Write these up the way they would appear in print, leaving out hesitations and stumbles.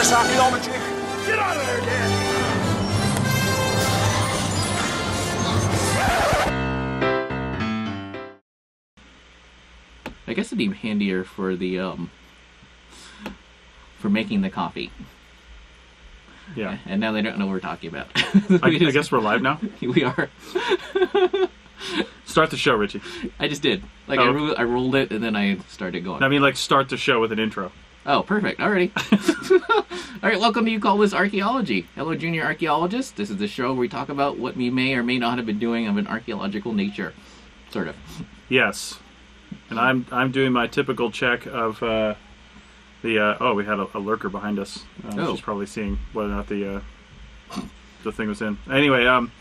this archaeology? Get out of there, Dan! I guess it'd be handier for the for making the coffee. Yeah. And now they don't know what we're talking about. I guess we're live now? We are. Start the show, Richie. I just did. Like, I rolled it, and then I started going. I mean, like, start the show with an intro. Oh, perfect. Alrighty. All right, welcome to You Call This Archaeology. Hello, junior archaeologists. This is the show where we talk about what we may or may not have been doing of an archaeological nature. Sort of. Yes. And I'm doing my typical check of we had a lurker behind us. She's probably seeing whether or not the thing was in. Anyway, I'm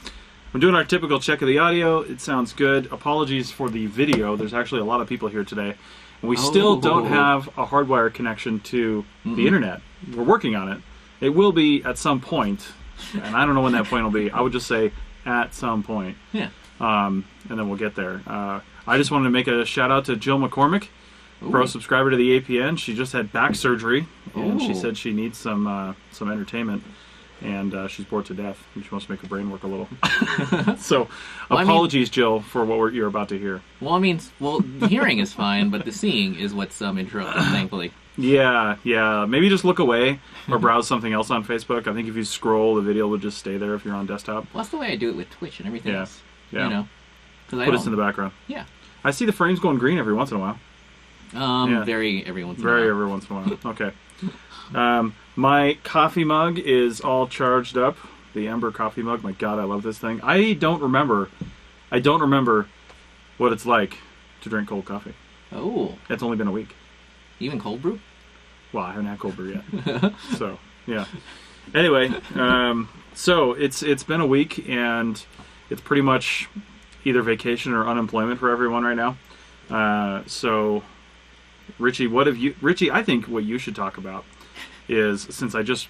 doing our typical check of the audio. It sounds good. Apologies for the video. There's actually a lot of people here today. And we still don't have a hardwire connection to the internet. We're working on it. It will be at some point, and I don't know when that point will be. I would just say at some point. Yeah. And then we'll get there. I just wanted to make a shout out to Jill McCormick, pro subscriber to the APN. She just had back surgery, and she said she needs some entertainment, and she's bored to death. She wants to make her brain work a little. So, apologies, Jill, for what you're about to hear. Well, the hearing is fine, but the seeing is what's interrupted, thankfully. Yeah. Maybe just look away or browse something else on Facebook. I think if you scroll, the video will just stay there if you're on desktop. Well, that's the way I do it with Twitch and everything else. Yeah. You know, put us in the background. Yeah. I see the frames going green every once in a while. Very every once in a while. Very every once in a while. Okay. My coffee mug is all charged up. The Ember coffee mug. My God, I love this thing. I don't remember what it's like to drink cold coffee. Oh. It's only been a week. Even cold brew? Well, I haven't had cold brew yet. So, yeah. Anyway, so it's been a week, and it's pretty much either vacation or unemployment for everyone right now. So, Richie, I think what you should talk about is, since I just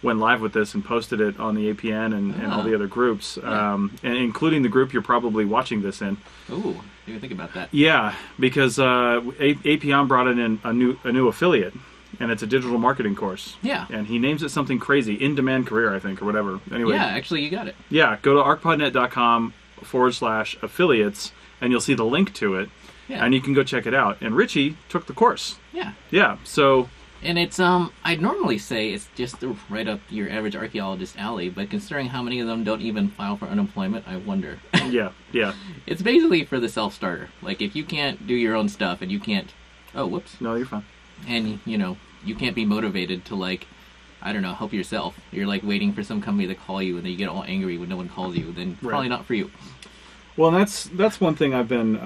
went live with this and posted it on the APN and all the other groups, and including the group you're probably watching this in. Ooh, didn't think about that. Yeah, because APN brought in a new affiliate, and it's a digital marketing course. Yeah. And he names it something crazy, In-Demand Career, I think, or whatever. Anyway. Yeah, actually, you got it. Yeah, go to arcpodnet.com/affiliates, and you'll see the link to it, and you can go check it out. And Richie took the course. Yeah. Yeah, so... And it's, I'd normally say it's just right up your average archaeologist alley, but considering how many of them don't even file for unemployment, I wonder. Yeah. It's basically for the self-starter. Like, if you can't do your own stuff and you can't... Oh, whoops. No, you're fine. And, you can't be motivated to, like, I don't know, help yourself. You're, like, waiting for some company to call you, and then you get all angry when no one calls you, then probably not for you. Well, that's one thing I've been...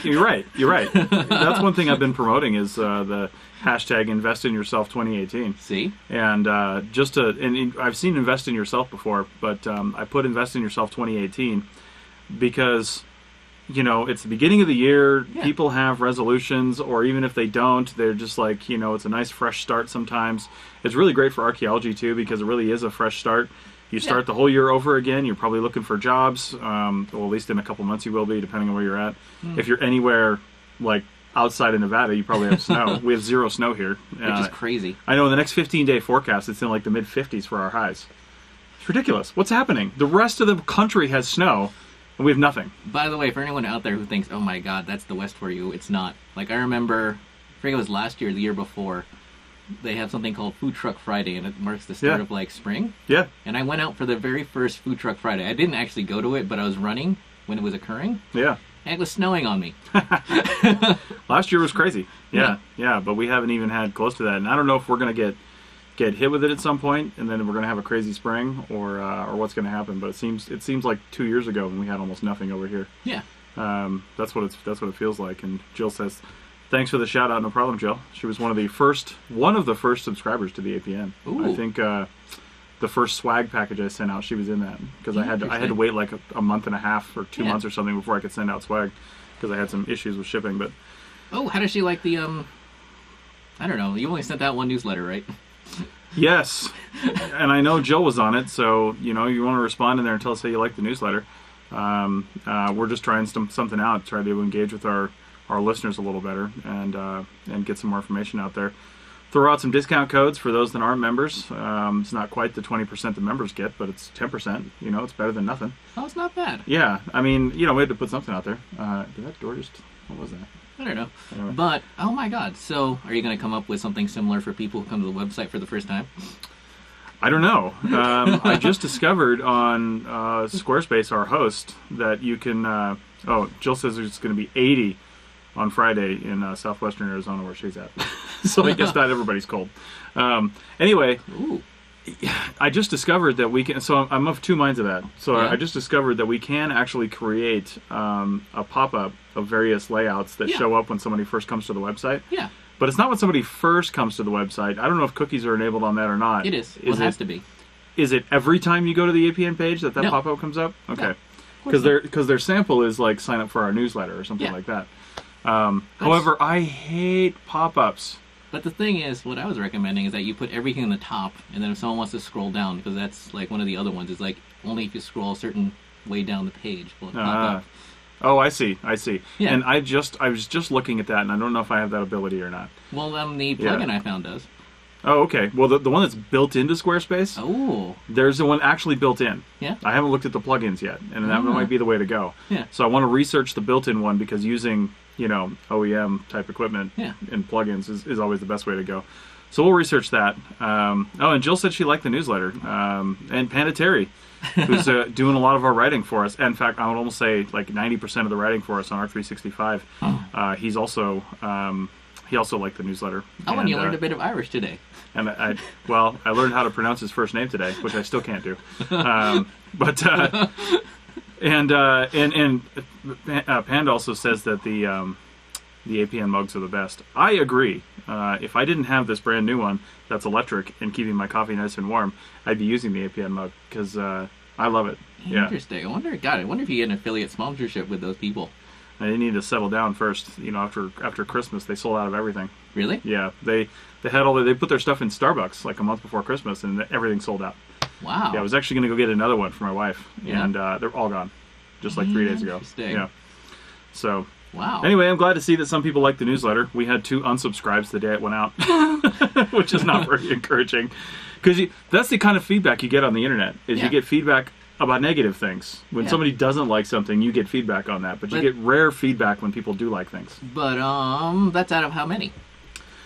You're right. That's one thing I've been promoting is the hashtag Invest in Yourself 2018. See? And and I've seen Invest in Yourself before, but I put Invest in Yourself 2018 because... it's the beginning of the year, people have resolutions, or even if they don't, they're just like, it's a nice fresh start sometimes. It's really great for archaeology, too, because it really is a fresh start. You start the whole year over again, you're probably looking for jobs, well, at least in a couple months you will be, depending on where you're at. If you're anywhere, like, outside of Nevada, you probably have snow. We have 0 snow here. Which is crazy. I know, in the next 15-day forecast, it's in, like, the mid-50s for our highs. It's ridiculous. What's happening? The rest of the country has snow. And we have nothing. By the way, for anyone out there who thinks, oh my God, that's the West for you, it's not. Like, I remember, I forget it was last year or the year before, they have something called Food Truck Friday, and it marks the start of, like, spring. Yeah. And I went out for the very first Food Truck Friday. I didn't actually go to it, but I was running when it was occurring. Yeah. And it was snowing on me. Last year was crazy. Yeah, but we haven't even had close to that. And I don't know if we're going to get hit with it at some point, and then we're going to have a crazy spring, or what's going to happen. But it seems like 2 years ago when we had almost nothing over here. Yeah. That's what it feels like. And Jill says, "Thanks for the shout out. No problem, Jill." She was one of the first subscribers to the APN. Ooh. I think the first swag package I sent out, she was in that, because I had to wait like a month and a half or 2 months or something before I could send out swag, because I had some issues with shipping. But how does she like the I don't know. You only sent out one newsletter, right? Yes, and I know Jill was on it, so you want to respond in there and tell us how you like the newsletter. We're just trying something out, try to engage with our listeners a little better, and get some more information out there. throw out some discount codes for those that aren't members. It's not quite the 20% the members get, but it's 10%. You know, it's better than nothing. Oh, it's not bad. Yeah, I mean, you know, we had to put something out there. Did that door just... What was that? I don't know. Anyway. But, oh my god, so are you going to come up with something similar for people who come to the website for the first time? I don't know. I just discovered on Squarespace, our host, that you can... Jill says there's going to be 80 on Friday in southwestern Arizona where she's at. So I guess not everybody's cold. Anyway, Ooh. I just discovered that we can... So I'm of two minds of that. So Yeah. I just discovered that we can actually create a pop-up of various layouts that Yeah. show up when somebody first comes to the website. Yeah, But it's not when somebody first comes to the website. I don't know if cookies are enabled on that or not. it is. Well, it has to be. Is it every time you go to the APN page that No. pop-up comes up? No. Okay. Of course Because their sample is like sign up for our newsletter or something Yeah. like that. However, I hate pop-ups. But the thing is, what I was recommending is that you put everything in the top, and then if someone wants to scroll down, because that's like one of the other ones, is like only if you scroll a certain way down the page will it pop up. Oh, I see. Yeah. And I was just looking at that, and I don't know if I have that ability or not. Well, the plugin I found does. Oh, okay. Well, the one that's built into Squarespace, Oh, there's the one actually built in. yeah. I haven't looked at the plugins yet, and that Ah. might be the way to go. Yeah. So I want to research the built-in one because using, you know, OEM type equipment Yeah. and plugins is always the best way to go. So we'll research that. And Jill said she liked the newsletter. And Panda Terry, who's doing a lot of our writing for us. In fact, I would almost say like 90% of the writing for us on R365. He's also he also liked the newsletter. Oh, and you learned a bit of Irish today. And I learned how to pronounce his first name today, which I still can't do. Panda also says that the APN mugs are the best. I agree. If I didn't have this brand new one that's electric and keeping my coffee nice and warm, I'd be using the APN mug because I love it. Yeah. Interesting. I wonder if you get an affiliate sponsorship with those people. They need to settle down first. You know, after Christmas, they sold out of everything. Really? Yeah, they had they put their stuff in Starbucks like a month before Christmas, and everything sold out. Wow. Yeah, I was actually going to go get another one for my wife, Yeah. and they're all gone, just like 3 days ago. Interesting. Yeah. So Wow. anyway, I'm glad to see that some people like the newsletter. We had 2 unsubscribes the day it went out, which is not very encouraging, because that's the kind of feedback you get on the internet. Is Yeah. you get feedback about negative things. When Yeah. somebody doesn't like something, you get feedback on that, but you get rare feedback when people do like things. But that's out of how many?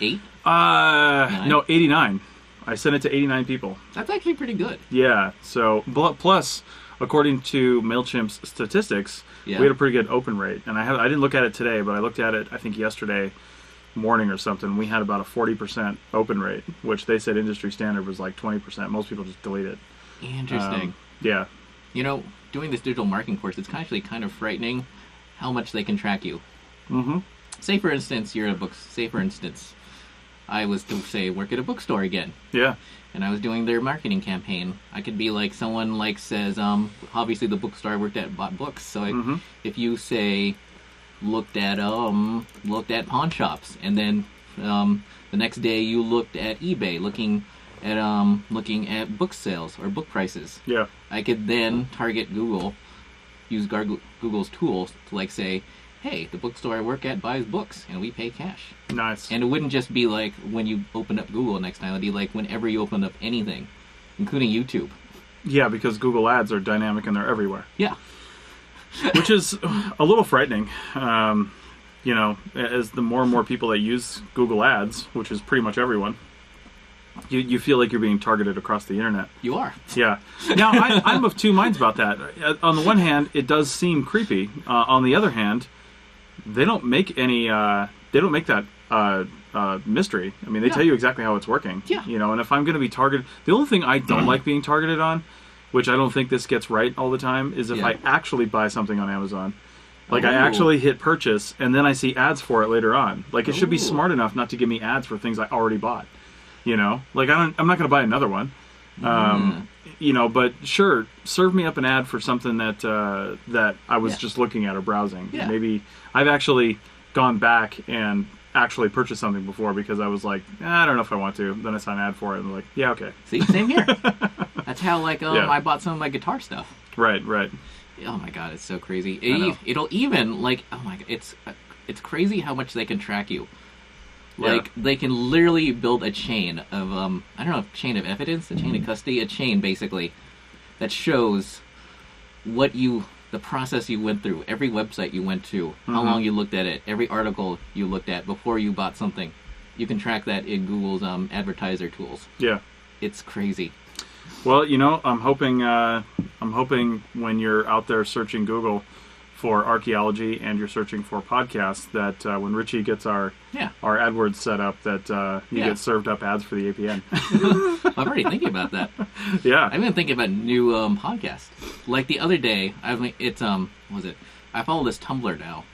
8? No, 89. I sent it to 89 people. That's actually pretty good. Yeah. So plus, according to MailChimp's statistics, Yeah. we had a pretty good open rate. And I didn't look at it today, but I looked at it I think yesterday morning or something. We had about a 40% open rate, which they said industry standard was like 20%. Most people just delete it. Interesting. Yeah. You know, doing this digital marketing course, it's actually kind of frightening how much they can track you. Mm-hmm. Say, for instance, I was to say work at a bookstore again, Yeah. and I was doing their marketing campaign. I could be like someone like says, obviously the bookstore I worked at bought books, so if you say looked at pawn shops, and then the next day you looked at eBay looking at book sales or book prices. Yeah. I could then target Google, use Google's tools to like say, hey, the bookstore I work at buys books and we pay cash. Nice. And it wouldn't just be like when you open up Google next time, it'd be like whenever you open up anything, including YouTube. Yeah, because Google ads are dynamic and they're everywhere. Yeah. Which is a little frightening. You know, as the more and more people that use Google ads, which is pretty much everyone, you feel like you're being targeted across the internet. You are. Yeah. Now, I'm of two minds about that. On the one hand, it does seem creepy. On the other hand, they don't make any. They don't make that mystery. I mean, they tell you exactly how it's working. Yeah. You know, and if I'm going to be targeted, the only thing I don't like being targeted on, which I don't think this gets right all the time, is if I actually buy something on Amazon. Like, I actually hit purchase, and then I see ads for it later on. Like, it should be smart enough not to give me ads for things I already bought. You know? Like, I'm not going to buy another one. You know, but sure, serve me up an ad for something that I was just looking at or browsing. Yeah. Maybe I've actually gone back and actually purchased something before because I was like, I don't know if I want to. Then I saw an ad for it, and I'm like, yeah, okay. See, same here. That's how, like, I bought some of my guitar stuff. Right, right. Oh my god, it's so crazy. I know. It'll even, like, oh my god, it's crazy how much they can track you. Like, they can literally build a chain of, I don't know, a chain of evidence, a chain of custody, a chain, basically, that shows the process you went through, every website you went to, how long you looked at it, every article you looked at before you bought something. You can track that in Google's advertiser tools. Yeah. It's crazy. Well, I'm hoping when you're out there searching Google for archaeology and you're searching for podcasts, that when Richie gets our AdWords set up, that you get served up ads for the APN. I'm already thinking about that. Yeah. I've been thinking about new podcasts. Like the other day, I follow this Tumblr now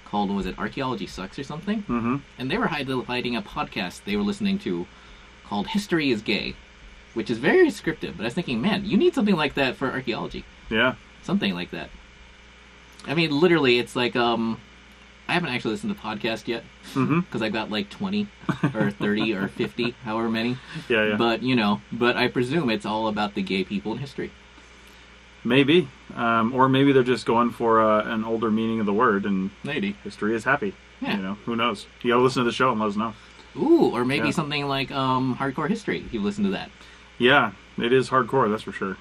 called, Archaeology Sucks or something? Mm-hmm. And they were highlighting a podcast they were listening to called History is Gay, which is very descriptive. But I was thinking, man, you need something like that for archaeology. Yeah. Something like that. I mean, literally, it's like, I haven't actually listened to podcast yet, because I've got like 20 or 30 or 50, however many. Yeah. But I presume it's all about the gay people in history. Maybe. Or maybe they're just going for an older meaning of the word, and maybe history is happy. Yeah. Who knows? You gotta listen to the show and let us know. Ooh, or maybe something like Hardcore History, if you listen to that. Yeah, it is hardcore, that's for sure.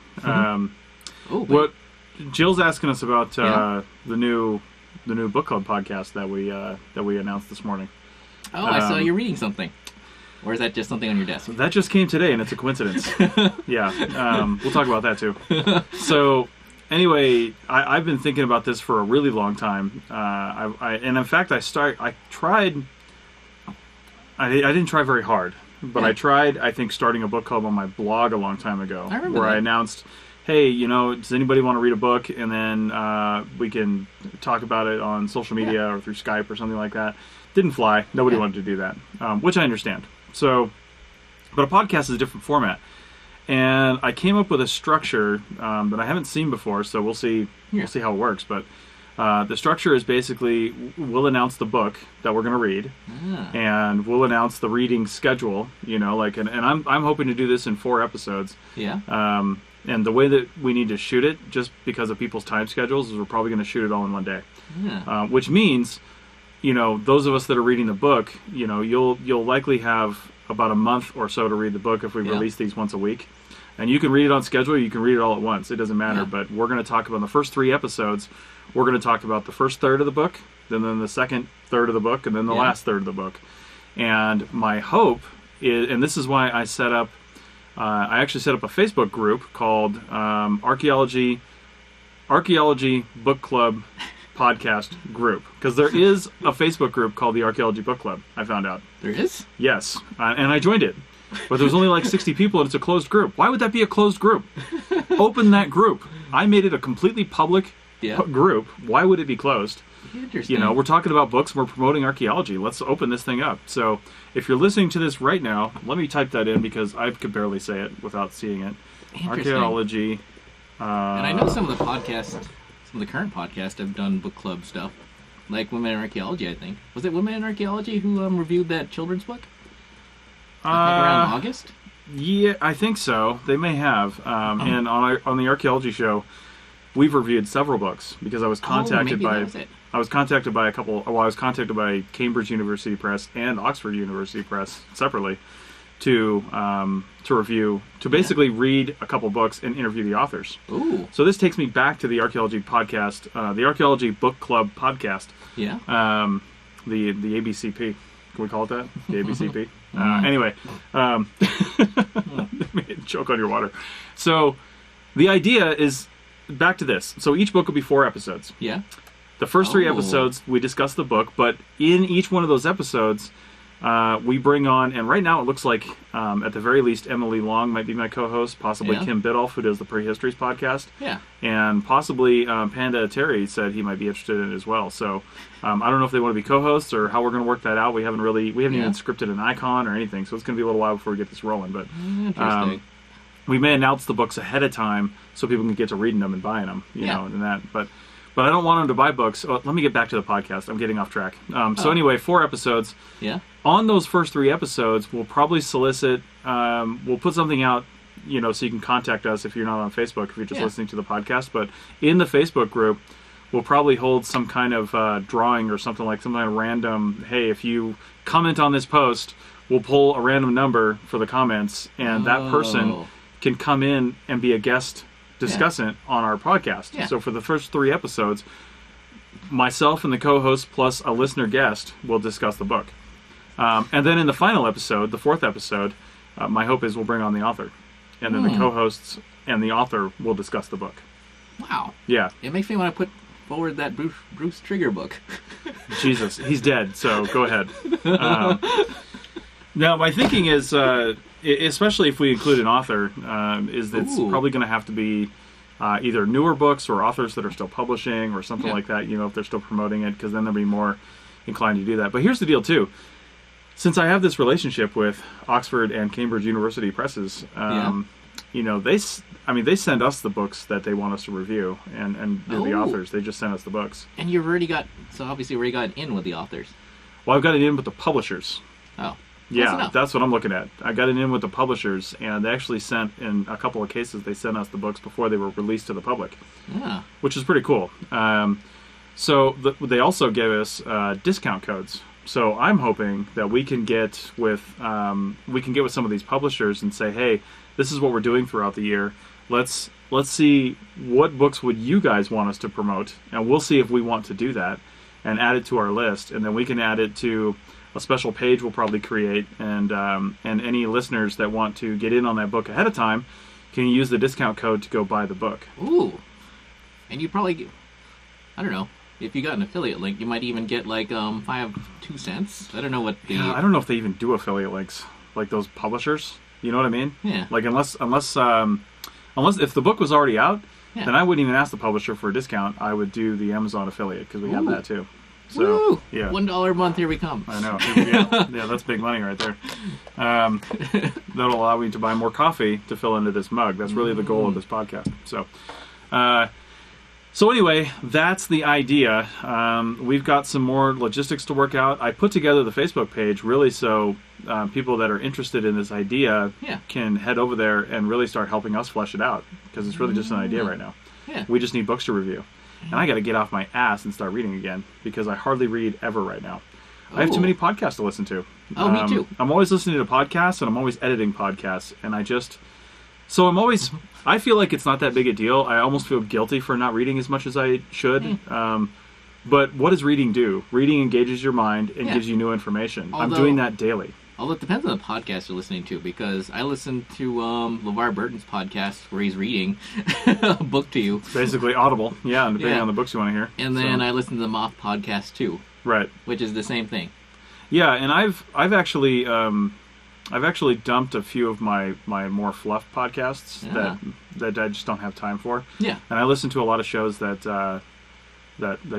What Jill's asking us about the new book club podcast that we announced this morning. Oh, I saw you reading something. Or is that just something on your desk? That just came today, and it's a coincidence. Yeah, we'll talk about that too. So, anyway, I've been thinking about this for a really long time. And in fact, I didn't try very hard, but I tried, I think, starting a book club on my blog a long time ago, where I announced, hey, does anybody want to read a book? And then we can talk about it on social media or through Skype or something like that. Didn't fly. Nobody wanted to do that, which I understand. So, but a podcast is a different format. And I came up with a structure that I haven't seen before, so we'll see how it works. But the structure is basically, we'll announce the book that we're going to read, and we'll announce the reading schedule. And I'm hoping to do this in 4 episodes. Yeah. And the way that we need to shoot it, just because of people's time schedules, is we're probably going to shoot it all in one day. Yeah. Which means, those of us that are reading the book, you'll likely have about a month or so to read the book if we release these once a week. And you can read it on schedule, you can read it all at once. It doesn't matter. Yeah. But we're going to talk about the first 3 episodes. We're going to talk about the first third of the book, then the second third of the book, and then the last third of the book. And my hope is, and this is why I actually set up a Facebook group called Archaeology Book Club Podcast Group. Because there is a Facebook group called the Archaeology Book Club, I found out. There is? Yes. And I joined it. But there's only like 60 people and it's a closed group. Why would that be a closed group? Open that group. I made it a completely public group. Why would it be closed? Interesting. We're talking about books and we're promoting archaeology. Let's open this thing up. So if you're listening to this right now, let me type that in because I could barely say it without seeing it. Archaeology. And I know some of the current podcasts have done book club stuff. Like Women in Archaeology, I think. Was it Women in Archaeology who reviewed that children's book? Around August? Yeah, I think so. They may have. And on the archaeology show, we've reviewed several books because I was contacted I was contacted by Cambridge University Press and Oxford University Press separately to review, to basically read a couple books and interview the authors. Ooh. So this takes me back to the archaeology podcast, the Archaeology Book Club podcast. Yeah. The ABCP. Can we call it that? The ABCP? Anyway, choke on your water. So the idea is, back to this. So each book will be 4 episodes. Yeah. The first 3 episodes, we discuss the book, but in each one of those episodes, we bring on, and right now it looks like, at the very least, Emily Long might be my co-host, possibly Kim Biddulph, who does the Prehistories podcast. Yeah. And possibly Panda Terry said he might be interested in it as well. So I don't know if they want to be co-hosts or how we're going to work that out. We haven't even scripted an icon or anything, so it's going to be a little while before we get this rolling. But interesting. We may announce the books ahead of time so people can get to reading them and buying them, you know, and that. But I don't want them to buy books. Oh, let me get back to the podcast. I'm getting off track. So anyway, 4 episodes. Yeah. On those first 3 episodes, we'll probably solicit. We'll put something out, so you can contact us if you're not on Facebook, if you're just listening to the podcast. But in the Facebook group, we'll probably hold some kind of drawing or something like random. Hey, if you comment on this post, we'll pull a random number for the comments, and that person can come in and be a guest discussant on our podcast. Yeah. So for the first 3 episodes, myself and the co-host plus a listener guest will discuss the book. And then in the final episode, the 4th episode, my hope is we'll bring on the author. And then the co-hosts and the author will discuss the book. Wow. Yeah. It makes me want to put forward that Bruce Trigger book. Jesus, he's dead, so go ahead. Now, my thinking is, especially if we include an author, is that it's probably going to have to be either newer books or authors that are still publishing or something like that, if they're still promoting it, because then they'll be more inclined to do that. But here's the deal, too. Since I have this relationship with Oxford and Cambridge University presses, they send us the books that they want us to review, and they're the authors. They just send us the books. And you've already got in with the authors. Well, I've got it in with the publishers. Oh. Yeah, that's what I'm looking at. I got it in with the publishers, and they actually sent, in a couple of cases, they sent us the books before they were released to the public, which is pretty cool. They also gave us discount codes. So I'm hoping that we can get with some of these publishers and say, hey, this is what we're doing throughout the year. Let's see what books would you guys want us to promote, and we'll see if we want to do that and add it to our list, and then we can add it to a special page we'll probably create, and any listeners that want to get in on that book ahead of time can use the discount code to go buy the book. Ooh. And you probably, I don't know, if you got an affiliate link, you might even get like 2 cents. I don't know what the... Yeah, I don't know if they even do affiliate links, like those publishers. You know what I mean? Yeah. Like unless if the book was already out, then I wouldn't even ask the publisher for a discount. I would do the Amazon affiliate, because we have that too. So, woo! Yeah. $1 a month, here we come. I know. Yeah, that's big money right there. That'll allow me to buy more coffee to fill into this mug. That's really the goal of this podcast. So anyway, that's the idea. We've got some more logistics to work out. I put together the Facebook page really so people that are interested in this idea can head over there and really start helping us flesh it out, because it's really just an idea right now. Yeah. We just need books to review. And I got to get off my ass and start reading again, because I hardly read ever right now. I have too many podcasts to listen to. Oh, me too. I'm always listening to podcasts, and I'm always editing podcasts, and I feel like it's not that big a deal. I almost feel guilty for not reading as much as I should. But what does reading do? Reading engages your mind and gives you new information. I'm doing that daily. Although it depends on the podcast you're listening to, because I listen to LeVar Burton's podcast where he's reading a book to you. Basically Audible, and depending on the books you want to hear. And then I listen to the Moth podcast too. Right. Which is the same thing. Yeah, and I've actually dumped a few of my more fluff podcasts that I just don't have time for. Yeah. And I listen to a lot of shows that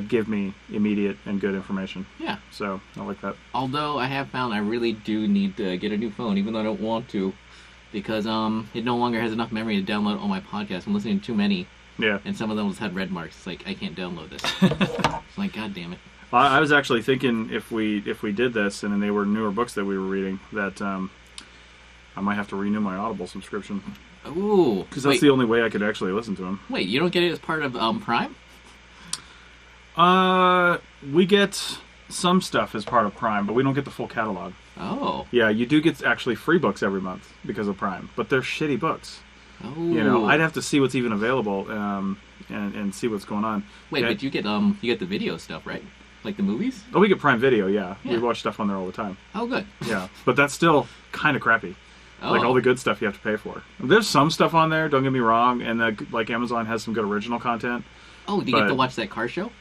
give me immediate and good information. Yeah. So I like that. Although I have found I really do need to get a new phone, even though I don't want to, because it no longer has enough memory to download all my podcasts. I'm listening to too many. Yeah. And some of them just had red marks. It's like, I can't download this. It's like, God damn it. I was actually thinking if we did this and then they were newer books that we were reading, that I might have to renew my Audible subscription. Ooh. Because that's the only way I could actually listen to them. Wait, you don't get it as part of Prime? We get some stuff as part of Prime, but we don't get the full catalog. Oh. Yeah, you do get actually free books every month because of Prime, but they're shitty books. Oh. I'd have to see what's even available and see what's going on. Wait, but you get the video stuff, right? Like the movies? Oh, we get Prime Video, yeah. We watch stuff on there all the time. Oh, good. Yeah, but that's still kind of crappy. Oh. Like all the good stuff you have to pay for. There's some stuff on there, don't get me wrong, and like Amazon has some good original content. Oh, do you get to watch that car show?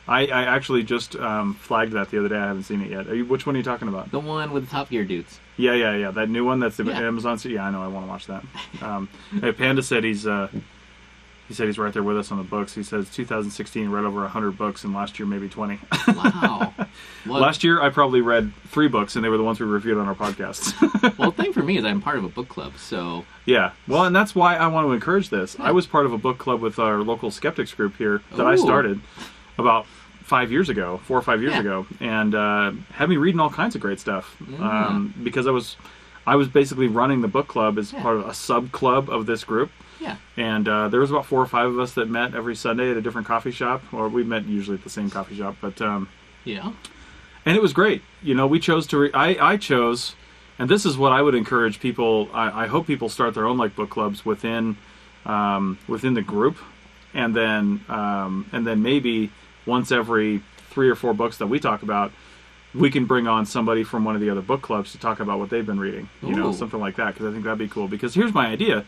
I actually just flagged that the other day. I haven't seen it yet. Which one are you talking about? The one with the Top Gear dudes. Yeah. That new one that's Amazon. Yeah, I know. I want to watch that. Hey, Panda said he's right there with us on the books. He says 2016 read over 100 books, and last year maybe 20. Wow. Well, last year I probably read 3 books, and they were the ones we reviewed on our podcasts. Well, the thing for me is I'm part of a book club, so... Yeah. Well, and that's why I want to encourage this. I was part of a book club with our local skeptics group here that I started about 4 or 5 years ago, and had me reading all kinds of great stuff. Because I was basically running the book club as part of a sub club of this group. Yeah. And there was about 4 or 5 of us that met every Sunday at a different coffee shop, or we met usually at the same coffee shop. But yeah. And it was great. We chose to. I chose, and this is what I would encourage people. I hope people start their own book clubs within the group, and then maybe once every 3 or 4 books that we talk about, we can bring on somebody from one of the other book clubs to talk about what they've been reading. Something like that, because I think that'd be cool. Because here's my idea.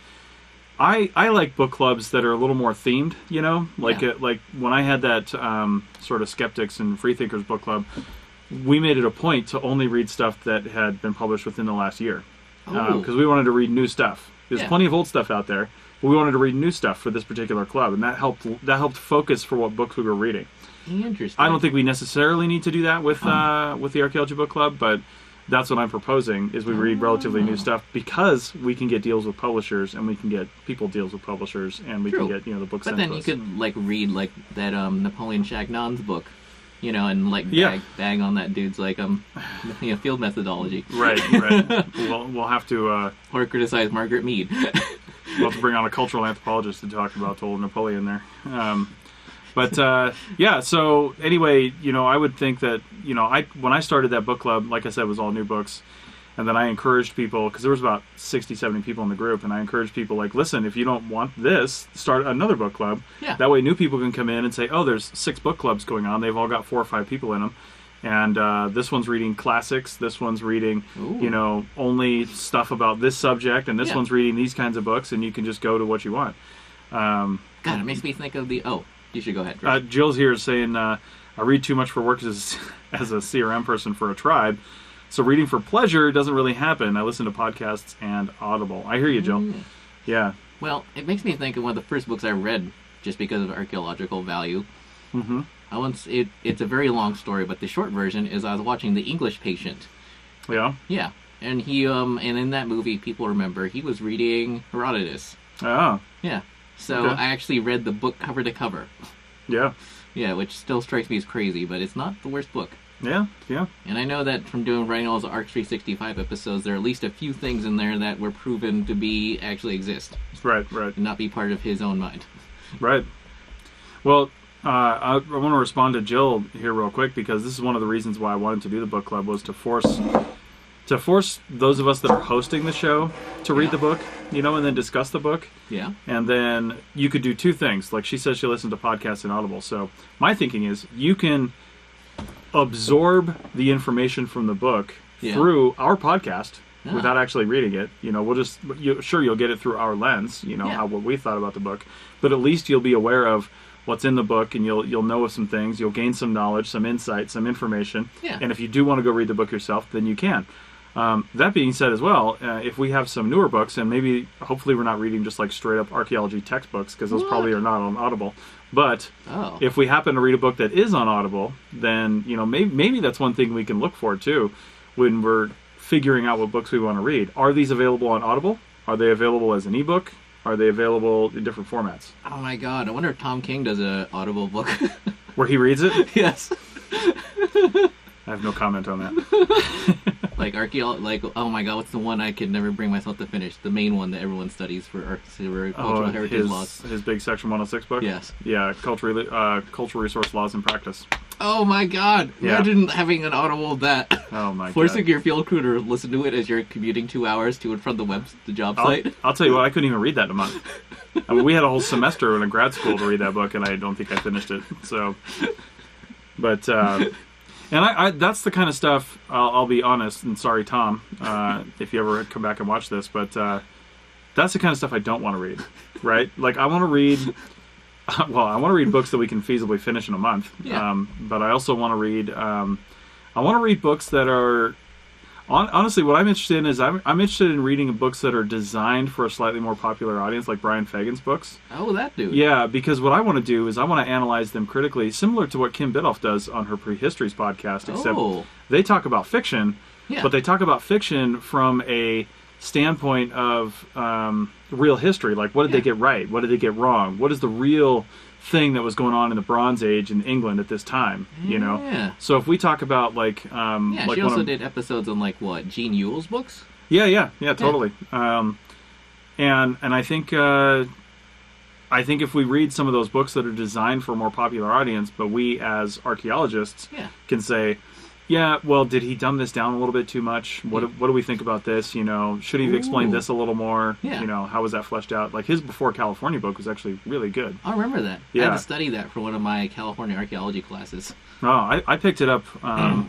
I like book clubs that are a little more themed, like when I had that sort of skeptics and freethinkers book club, we made it a point to only read stuff that had been published within the last year, because we wanted to read new stuff. There's plenty of old stuff out there, but we wanted to read new stuff for this particular club, and that helped focus for what books we were reading. Interesting. I don't think we necessarily need to do that with the Archaeology Book Club, but that's what I'm proposing, is we read relatively new stuff, because we can get deals with publishers, and we can get people deals with publishers, and we can get the books But sent then to you us. could Read that Napoleon Chagnon's book, and bang on that dude's field methodology. Right. We'll have to or criticize Margaret Mead. we'll have to bring on a cultural anthropologist to talk about old Napoleon there. So anyway, I would think that, when I started that book club, like I said, it was all new books. And then I encouraged people, because there was about 60, 70 people in the group, and I encouraged people, listen, if you don't want this, start another book club. Yeah. That way new people can come in and say, oh, there's 6 book clubs going on. They've all got 4 or 5 people in them. And this one's reading classics. This one's reading, only stuff about this subject. And this one's reading these kinds of books. And you can just go to what you want. God, it makes me think of the... Oh, you should go ahead. Jill's here saying, I read too much for work as a CRM person for a tribe. So reading for pleasure doesn't really happen. I listen to podcasts and Audible. I hear you, Jill. Yeah. Well, it makes me think of one of the first books I read just because of archaeological value. Mm-hmm. It's a very long story, but the short version is I was watching The English Patient. Yeah? Yeah. And he and in that movie, people remember, he was reading Herodotus. Oh. Yeah. So Okay. I actually read the book cover to cover. Yeah. Yeah, which still strikes me as crazy, but it's not the worst book. Yeah. And I know that from writing all those ARC 365 episodes, there are at least a few things in there that were proven to actually exist. Right. And not be part of his own mind. Right. Well, I want to respond to Jill here real quick, because this is one of the reasons why I wanted to do the book club, was to force those of us that are hosting the show to read the book, and then discuss the book. Yeah. And then you could do 2 things. Like she says, she listens to podcasts and Audible. So my thinking is you can absorb the information from the book through our podcast without actually reading it. We'll just you'll get it through our lens. What we thought about the book, but at least you'll be aware of what's in the book, and you'll know of some things. You'll gain some knowledge, some insight, some information. Yeah. And if you do want to go read the book yourself, then you can. That being said as well, if we have some newer books, and hopefully we're not reading just straight up archaeology textbooks, because those probably are not on Audible. But if we happen to read a book that is on Audible, then maybe that's one thing we can look for too when we're figuring out what books we want to read. Are these available on Audible? Are they available as an ebook? Are they available in different formats? Oh my God! I wonder if Tom King does an Audible book. Where he reads it? Yes. I have no comment on that. Oh my God, what's the one I could never bring myself to finish? The main one that everyone studies for cultural heritage laws. His big Section 106 book? Yes. Yeah, cultural resource laws and practice. Oh my God! Yeah. Imagine having an Audible of that. Oh my God. Forcing your field crew to listen to it as you're commuting 2 hours to and from the job site. I'll tell you what, I couldn't even read that in a month. I mean, we had a whole semester in a grad school to read that book, and I don't think I finished it. So, but and I that's the kind of stuff. I'll be honest, and sorry, Tom, if you ever come back and watch this, but that's the kind of stuff I don't want to read. Right? I want to read. Well, I want to read books that we can feasibly finish in a month. Yeah. But I also want to read. I want to read books that are. Honestly, what I'm interested in is I'm interested in reading books that are designed for a slightly more popular audience, like Brian Fagan's books. Oh, that dude. Yeah, because what I want to do is I want to analyze them critically, similar to what Kim Biddulph does on her Prehistories podcast, except they talk about fiction, but they talk about fiction from a standpoint of real history. Like, what did they get right? What did they get wrong? What is the real thing that was going on in the Bronze Age in England at this time? Yeah. So if we talk about she also did episodes on Gene Ewell's books. Yeah, totally. And I think if we read some of those books that are designed for a more popular audience, but we as archaeologists can say, yeah, well, did he dumb this down a little bit too much? What do we think about this? You know, should he have explained this a little more? Yeah. You know, how was that fleshed out? Like his Before California book was actually really good. I remember that. Yeah. I had to study that for one of my California archaeology classes. Oh, I picked it up. I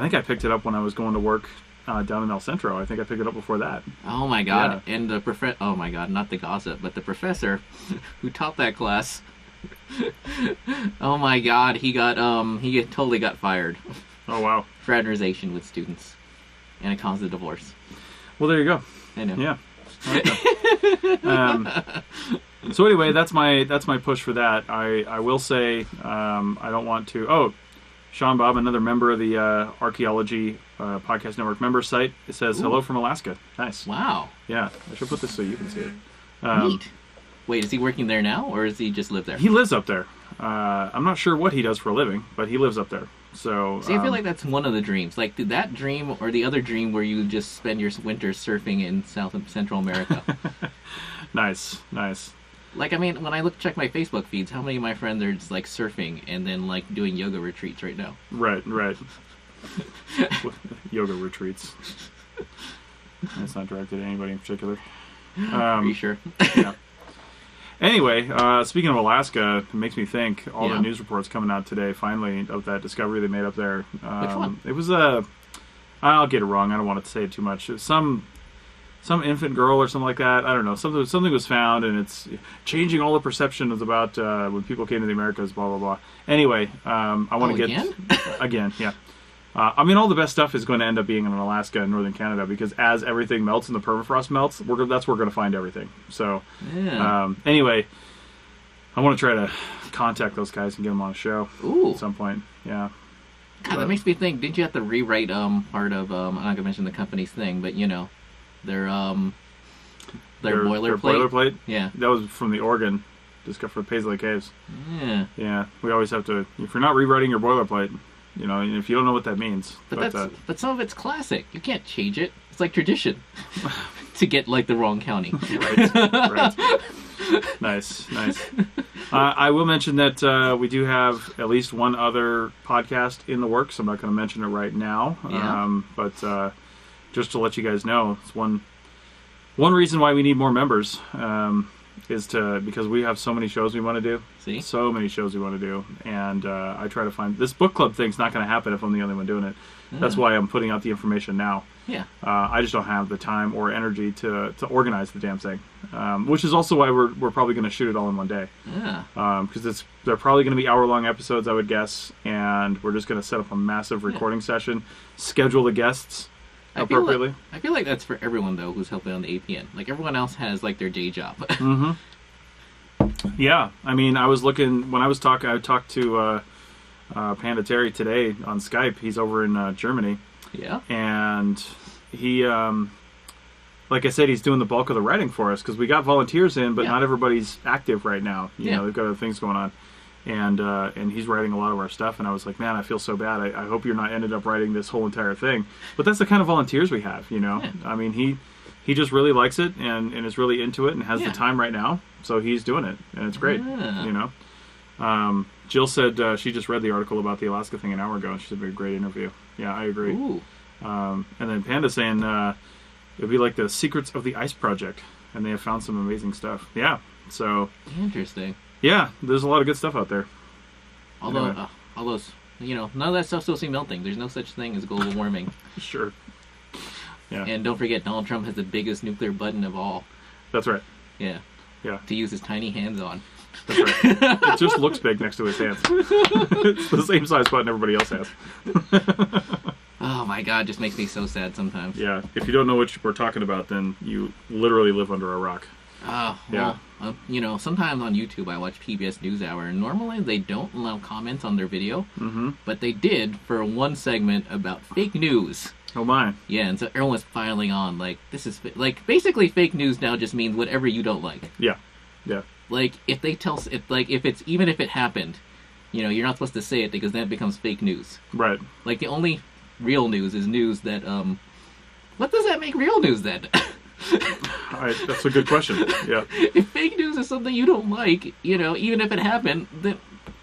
think I picked it up when I was going to work down in El Centro. I think I picked it up before that. Oh my god! Yeah. And the oh my god, not the gossip, but the professor who taught that class. Oh my god, he totally got fired. Oh wow! Fraternization with students, and it caused a divorce. Well, there you go. I know. Yeah. Okay. So anyway, that's my push for that. I will say I don't want to. Oh, Sean Bob, another member of the Archaeology Podcast Network member site, it says hello from Alaska. Nice. Wow. Yeah, I should put this so you can see it. Neat. Wait, is he working there now, or does he just live there? He lives up there. I'm not sure what he does for a living, but he lives up there. So see, I feel like that's one of the dreams. Like that dream or the other dream where you just spend your winters surfing in South and Central America. Nice. Like, I mean, when I check my Facebook feeds, how many of my friends are just like surfing and then like doing yoga retreats right now? Right. Yoga retreats. That's not directed at anybody in particular. Are you sure? Yeah. Anyway, speaking of Alaska, it makes me think all the news reports coming out today, finally, of that discovery they made up there. Which one? It was I'll get it wrong. I don't want to say it too much. It was some infant girl or something like that. I don't know. Something was found, and it's changing all the perceptions about when people came to the Americas, blah, blah, blah. Anyway, I want to get... Again, yeah. I mean, all the best stuff is going to end up being in Alaska and northern Canada because as everything melts and the permafrost melts, that's where we're going to find everything. So, anyway, I want to try to contact those guys and get them on a show at some point. Yeah. God, that makes me think. Didn't you have to rewrite part of? I'm not gonna mention the company's thing, but you know, their boilerplate. Boilerplate. Yeah. That was from the Oregon, just for Paisley Caves. Yeah. Yeah. We always have to. If you're not rewriting your boilerplate. You know, if you don't know what that means. But some of it's classic. You can't change it. It's like tradition to get like the wrong county. Right. Nice. I will mention that we do have at least one other podcast in the works. I'm not going to mention it right now. Yeah. But just to let you guys know, it's one reason why we need more members. Is because we have so many shows we want to do. See? So many shows we want to do. And I try to find... This book club thing's not going to happen if I'm the only one doing it. That's why I'm putting out the information now. Yeah. I just don't have the time or energy to organize the damn thing. Which is also why we're probably going to shoot it all in one day. Yeah. Because they're probably going to be hour-long episodes, I would guess. And we're just going to set up a massive recording session, schedule the guests appropriately. I feel like that's for everyone though who's helping on the APN. Like everyone else has like their day job. Mm-hmm. Yeah, I mean, I was looking when I talked to Panda Terry today on Skype. He's over in Germany. Yeah, and he, like I said, he's doing the bulk of the writing for us because we got volunteers in, but not everybody's active right now. You know, they've got other things going on. And he's writing a lot of our stuff, and I was like, man, I feel so bad. I hope you're not ended up writing this whole entire thing. But that's the kind of volunteers we have, you know. Yeah. I mean, he just really likes it and is really into it and has the time right now, so he's doing it, and it's great, you know. Jill said she just read the article about the Alaska thing an hour ago, and she said it'd be a great interview. Yeah, I agree. Ooh. And then Panda saying it'd be like the Secrets of the Ice Project, and they have found some amazing stuff. Yeah, so... Interesting. Yeah, there's a lot of good stuff out there. Although, all those, you know, none of that stuff's supposed to be melting. There's no such thing as global warming. Sure. Yeah. And don't forget, Donald Trump has the biggest nuclear button of all. That's right. Yeah. Yeah. To use his tiny hands on. That's right. It just looks big next to his hands. It's the same size button everybody else has. Oh my god, it just makes me so sad sometimes. Yeah. If you don't know what we're talking about, then you literally live under a rock. Oh, well, you know, sometimes on YouTube I watch PBS NewsHour, and normally they don't allow comments on their video, but they did for one segment about fake news. Oh my. Yeah, and so everyone was piling on, like, this is, like, basically fake news now just means whatever you don't like. Yeah. Yeah. Like, if they tell, even if it happened, you know, you're not supposed to say it because then it becomes fake news. Right. Like, the only real news is news that, what does that make real news then? That's a good question. Yeah. If fake news is something you don't like, even if it happened, then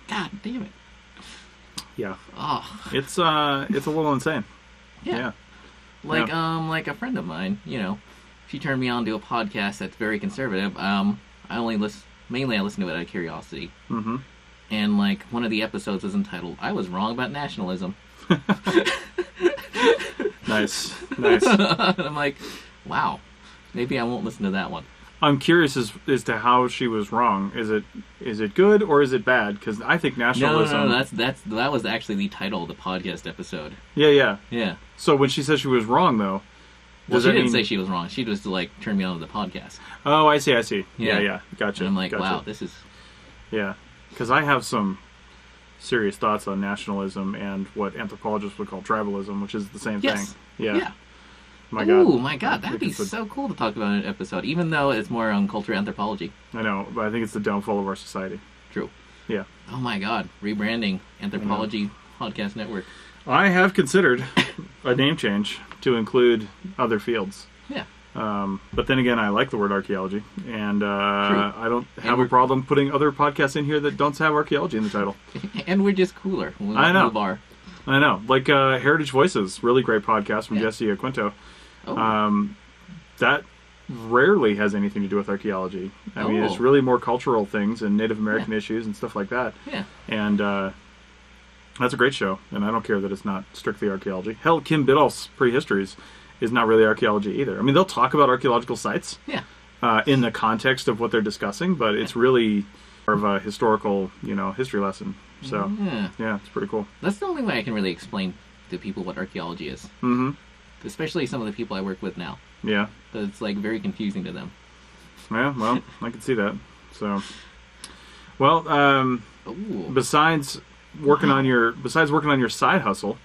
God damn it. Yeah. Oh. It's a little insane. Yeah. Like a friend of mine, she turned me on to a podcast that's very conservative. I listen to it out of curiosity. Mm-hmm. And one of the episodes was entitled "I Was Wrong About Nationalism." Nice. And I'm like, wow, maybe I won't listen to that one. I'm curious as to how she was wrong. Is it good or is it bad? Because I think nationalism. No. That was actually the title of the podcast episode. Yeah. Yeah. So when she says she was wrong, though, well, she didn't say she was wrong. She just turn me on to the podcast. Oh, I see. Yeah. Gotcha. And I'm like, gotcha. Wow, this is. Yeah, because I have some serious thoughts on nationalism and what anthropologists would call tribalism, which is the same thing. Yeah. My God, that'd be so cool to talk about in an episode, even though it's more on culture anthropology. I know, but I think it's the downfall of our society. True. Yeah. Oh my God, rebranding Anthropology Podcast Network. I have considered a name change to include other fields. Yeah. But then again, I like the word archaeology, and I don't have a problem putting other podcasts in here that don't have archaeology in the title. And we're just cooler. I know. Bar. I know. Like Heritage Voices, really great podcast from Jesse Quinto. Oh. That rarely has anything to do with archaeology. I mean, it's really more cultural things and Native American issues and stuff like that. Yeah. And that's a great show, and I don't care that it's not strictly archaeology. Hell, Kim Biddulph's Prehistories is not really archaeology either. I mean, they'll talk about archaeological sites in the context of what they're discussing, but it's really more of a historical, history lesson. So, yeah, it's pretty cool. That's the only way I can really explain to people what archaeology is. Mm-hmm. Especially some of the people I work with now. Yeah. It's very confusing to them. Yeah, well, I can see that. So, well, besides working on your side hustle,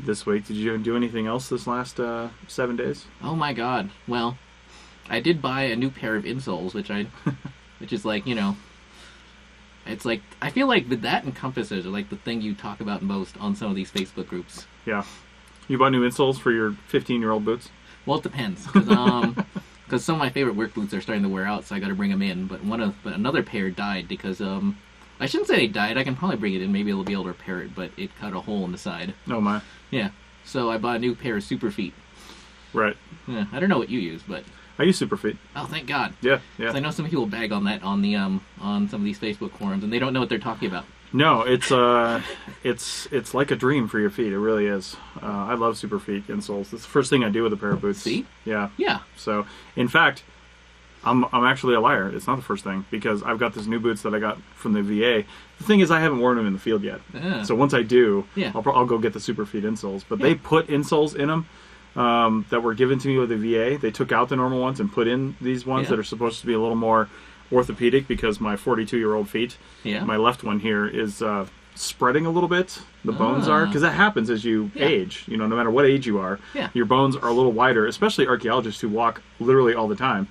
this week, did you do anything else this last 7 days? Oh my God! Well, I did buy a new pair of insoles, which is it's I feel like that and compasses are the thing you talk about most on some of these Facebook groups. Yeah. You bought new insoles for your 15-year-old boots? Well, it depends, because some of my favorite work boots are starting to wear out, so I got to bring them in. But another pair died because I shouldn't say it died. I can probably bring it in. Maybe it'll be able to repair it, but it cut a hole in the side. Oh my! Yeah. So I bought a new pair of Superfeet. Right. Yeah. I don't know what you use, but I use Superfeet. Oh, thank God. Yeah. I know some people bag on that on the on some of these Facebook forums, and they don't know what they're talking about. No, it's like a dream for your feet. It really is. I love Superfeet insoles. That's the first thing I do with a pair of boots. See? Yeah. Yeah. So, in fact, I'm actually a liar. It's not the first thing because I've got these new boots that I got from the VA. The thing is, I haven't worn them in the field yet. So once I do, I'll go get the Superfeet insoles. But they put insoles in them that were given to me with the VA. They took out the normal ones and put in these ones that are supposed to be a little more orthopedic because my 42-year-old feet, my left one here is spreading a little bit. The bones are, because that happens as you age. No matter what age you are, your bones are a little wider. Especially archaeologists who walk literally all the time.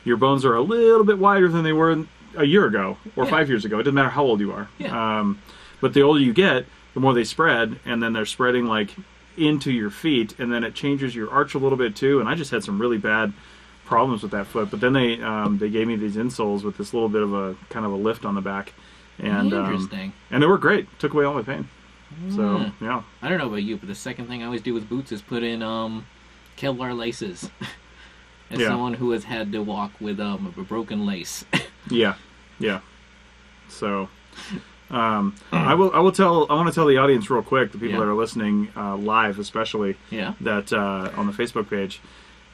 Your bones are a little bit wider than they were a year ago or 5 years ago. It doesn't matter how old you are. But the older you get, the more they spread, and then they're spreading into your feet, and then it changes your arch a little bit too. And I just had some really bad problems with that foot, but then they gave me these insoles with this little bit of a kind of a lift on the back, and interesting, and they were great. Took away all my pain. So yeah, I don't know about you, but the second thing I always do with boots is put in Kevlar laces. As someone who has had to walk with a broken lace. yeah. So I want to tell the audience real quick, the people that are listening live especially, that on the Facebook page,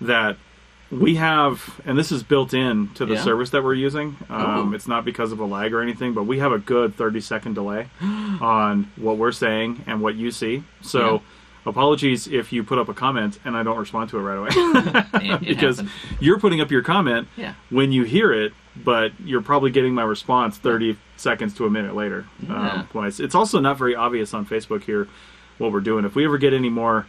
that we have, and this is built in to the service that we're using. It's not because of a lag or anything, but we have a good 30-second delay on what we're saying and what you see. So apologies if you put up a comment and I don't respond to it right away. Because you're putting up your comment when you hear it, but you're probably getting my response 30 seconds to a minute later. It's also not very obvious on Facebook here what we're doing. If we ever get any more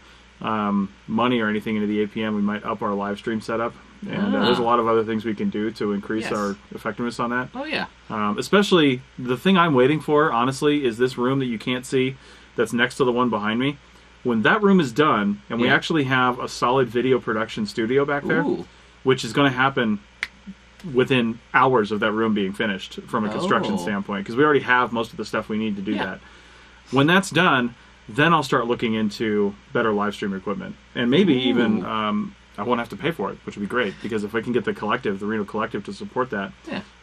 money or anything into the APM, we might up our live stream setup, and there's a lot of other things we can do to increase our effectiveness on that. Especially the thing I'm waiting for, honestly, is this room that you can't see that's next to the one behind me. When that room is done, and we Yeah. actually have a solid video production studio back there, Ooh. which is going to happen within hours of that room being finished from a construction standpoint, because we already have most of the stuff we need to do that. When that's done, then I'll start looking into better live stream equipment, and maybe even I won't have to pay for it, which would be great, because if I can get the Reno Collective to support that,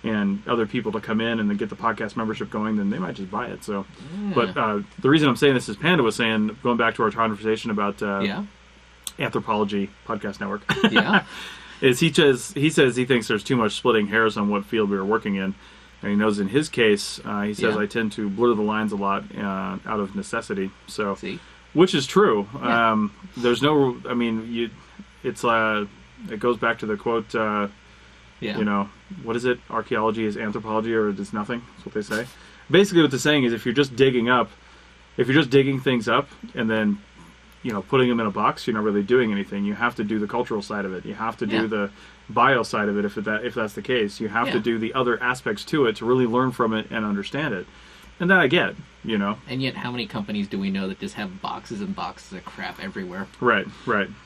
and other people to come in and then get the podcast membership going, then they might just buy it. So, but the reason I'm saying this is Panda was saying, going back to our conversation about Anthropology Podcast Network. Is he says he thinks there's too much splitting hairs on what field we were working in, and he knows in his case, he says I tend to blur the lines a lot out of necessity. So, which is true. There's no, I mean, it goes back to the quote. You know, what is it? Archaeology is anthropology, or it is nothing. That's what they say. Basically, what they're saying is if you're just digging things up and then, you know, putting them in a box, you're not really doing anything. You have to do the cultural side of it. You have to do the bio side of it if that's the case. You have to do the other aspects to it to really learn from it and understand it. And that I get, you know. And yet, how many companies do we know that just have boxes and boxes of crap everywhere? Right.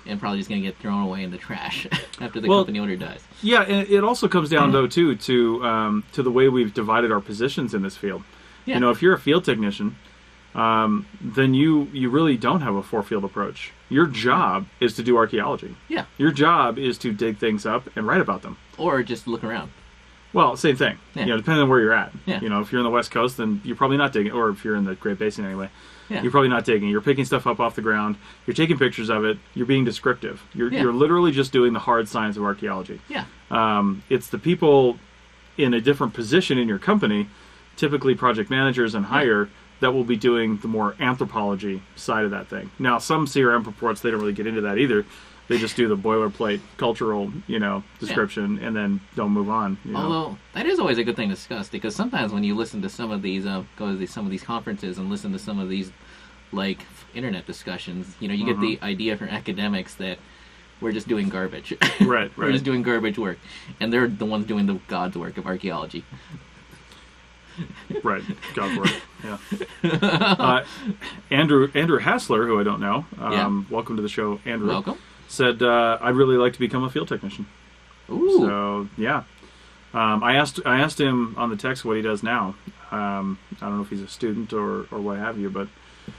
And probably just going to get thrown away in the trash after the company owner dies. Yeah, and it also comes down, though, too, to the way we've divided our positions in this field. You know, if you're a field technician, then you really don't have a four-field approach. Your job is to do archaeology. Yeah. Your job is to dig things up and write about them. Or just look around. Well, same thing. You know, depending on where you're at. Yeah. You know, if you're in the West Coast, then you're probably not digging, or if you're in the Great Basin anyway, you're probably not digging. You're picking stuff up off the ground. You're taking pictures of it. You're being descriptive. You're literally just doing the hard science of archaeology. Yeah. It's the people in a different position in your company, typically project managers and higher, that will be doing the more anthropology side of that thing. Now, some CRM reports, they don't really get into that either. They just do the boilerplate cultural, you know, description and then don't move on. You know? Although that is always a good thing to discuss, because sometimes when you listen to some of these, go to some of these conferences and listen to some of these, like, internet discussions, you know, you get the idea from academics that we're just doing garbage. Right. We're just doing garbage work, and they're the ones doing the God's work of archaeology. Right, God's work. Yeah. Andrew Hassler, who I don't know, welcome to the show, Andrew. Welcome. Said, I'd really like to become a field technician. Ooh. So, yeah. I asked him on the text what he does now. I don't know if he's a student or what have you, but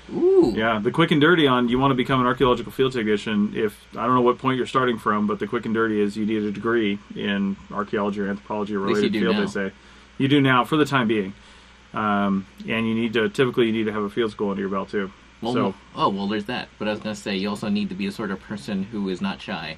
yeah, the quick and dirty on you want to become an archaeological field technician. If I don't know what point you're starting from, but the quick and dirty is you need a degree in archaeology or anthropology or related field. They say you do now for the time being, and you need to have a field school under your belt too. Well, there's that. But I was going to say, you also need to be the sort of person who is not shy,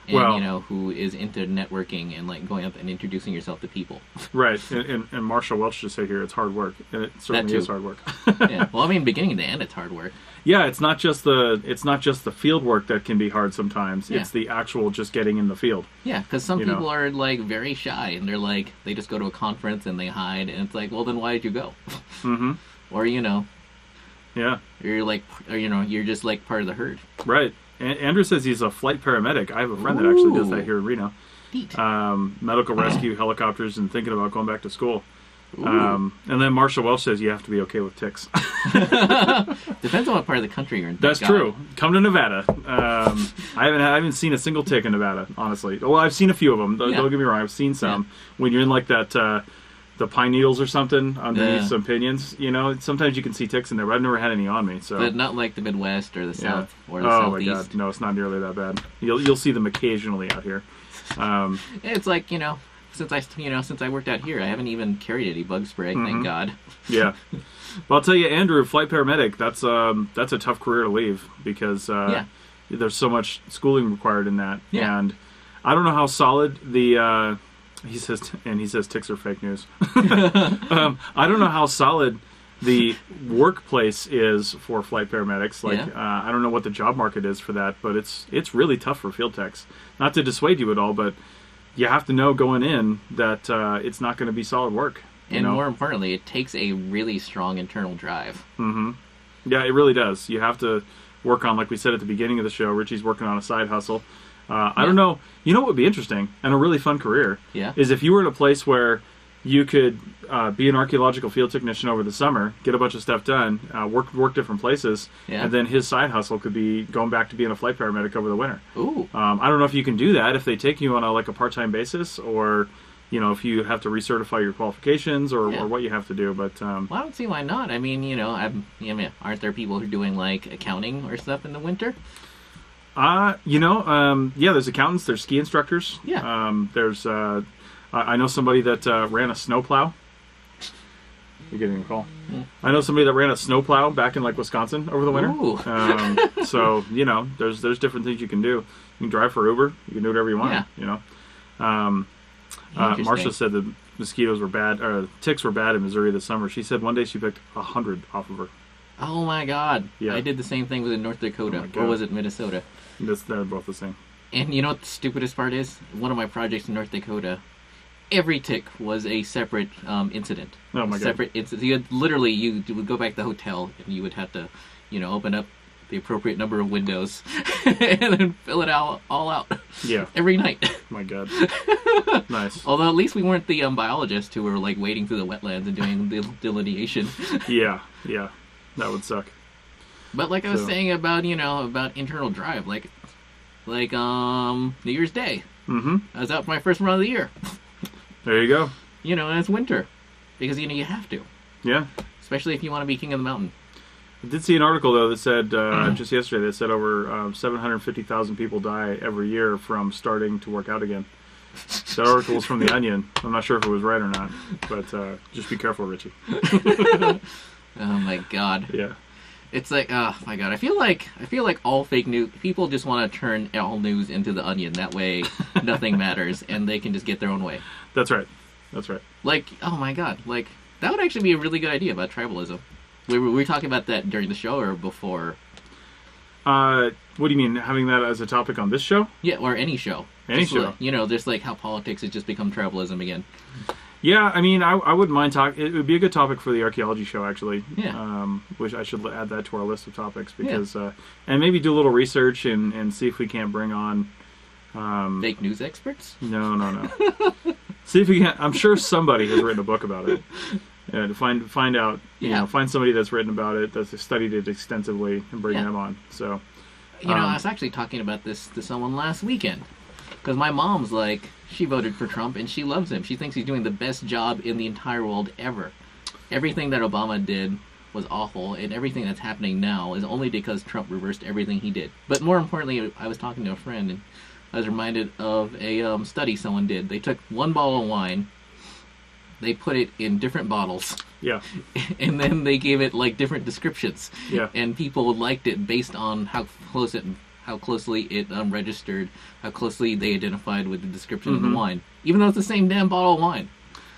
and you know, who is into networking and like going up and introducing yourself to people. Right. And Marshall Welch just said here, it's hard work, and it certainly is hard work. Yeah. Well, I mean, beginning to end, it's hard work. Yeah, it's not just the field work that can be hard sometimes. Yeah. It's the actual just getting in the field. Yeah, because some people are like very shy, and they're like they just go to a conference and they hide, and it's like, well, then why did you go? Mm-hmm. Or you know. Yeah. You're like, or, you know, you're just like part of the herd. Right. Andrew says he's a flight paramedic. I have a friend that actually does that here in Reno. Neat. Medical rescue, helicopters, and thinking about going back to school. And then Marshall Welch says you have to be okay with ticks. Depends on what part of the country you're in. That's true. Come to Nevada. I haven't seen a single tick in Nevada, honestly. Well, I've seen a few of them. Don't get me wrong. I've seen some. When you're in like that... the pine needles or something underneath some pinions, you know. Sometimes you can see ticks in there, but I've never had any on me. So, but not like the Midwest or the South or the Southeast. Oh my God, no, it's not nearly that bad. You'll see them occasionally out here. It's like since I worked out here, I haven't even carried any bug spray. Thank God. Yeah. Well, I'll tell you, Andrew, flight paramedic. That's a tough career to leave because there's so much schooling required in that, and I don't know how solid the. He says ticks are fake news. I don't know how solid the workplace is for flight paramedics. Like, I don't know what the job market is for that, but it's really tough for field techs. Not to dissuade you at all, but you have to know going in that it's not going to be solid work. And more importantly, it takes a really strong internal drive. Mm-hmm. Yeah, it really does. You have to work on, like we said at the beginning of the show, Richie's working on a side hustle. I don't know. You know what would be interesting and a really fun career is if you were in a place where you could be an archaeological field technician over the summer, get a bunch of stuff done, work different places, Yeah. and then his side hustle could be going back to being a flight paramedic over the winter. Ooh. I don't know if you can do that if they take you on a part-time basis, or if you have to recertify your qualifications or what you have to do. But Well, I don't see why not. I mean, aren't there people who are doing like accounting or stuff in the winter? there's accountants, there's ski instructors. Yeah. There's I know somebody that ran a snowplow. You're getting a call. I know somebody that ran a snowplow back in Wisconsin over the winter. Ooh. So there's different things you can do. You can drive for Uber. You can do whatever you want. Yeah. Marcia said the mosquitoes were bad, or ticks were bad in Missouri this summer. She said one day she picked 100 off of her. Oh my God. Yeah. I did the same thing with North Dakota, or was it Minnesota? They're both the same. And you know what the stupidest part is? One of my projects in North Dakota, every tick was a separate incident. Oh my God. Separate incident. You would go back to the hotel and you would have to, open up the appropriate number of windows and then fill it all out. Yeah. Every night. My God. Nice. Although at least we weren't the biologists who were wading through the wetlands and doing the delineation. Yeah. That would suck. But I was saying about about internal drive, like New Year's Day. Mm-hmm. I was out for my first run of the year. There you go. And it's winter because you have to, Yeah. especially if you want to be king of the mountain. I did see an article though that said just yesterday that said over 750,000 people die every year from starting to work out again. That article was from The Onion. I'm not sure if it was right or not, but just be careful, Richie. Oh my God. Yeah. It's oh my God. I feel like all fake news people just want to turn all news into The Onion. That way, nothing matters, and they can just get their own way. That's right. Oh my God. That would actually be a really good idea about tribalism. We were talking about that during the show or before? What do you mean, having that as a topic on this show? Yeah, or any show. Any show. Just how politics has just become tribalism again. Yeah, I mean, I wouldn't mind talking. It would be a good topic for the archaeology show, actually. Yeah. Which I should add that to our list of topics because, and maybe do a little research and see if we can't bring on fake news experts. No. See if we can. I'm sure somebody has written a book about it. To find out, find somebody that's written about it, that's studied it extensively, and bring them on. So, I was actually talking about this to someone last weekend because my mom's she voted for Trump and she loves him. She thinks he's doing the best job in the entire world ever. Everything that Obama did was awful, and everything that's happening now is only because Trump reversed everything he did. But more importantly, I was talking to a friend and I was reminded of a study someone did. They took one bottle of wine. They put it in different bottles. Yeah. And then they gave it different descriptions. Yeah. And people liked it based on how closely it registered, how closely they identified with the description of the wine. Even though it's the same damn bottle of wine.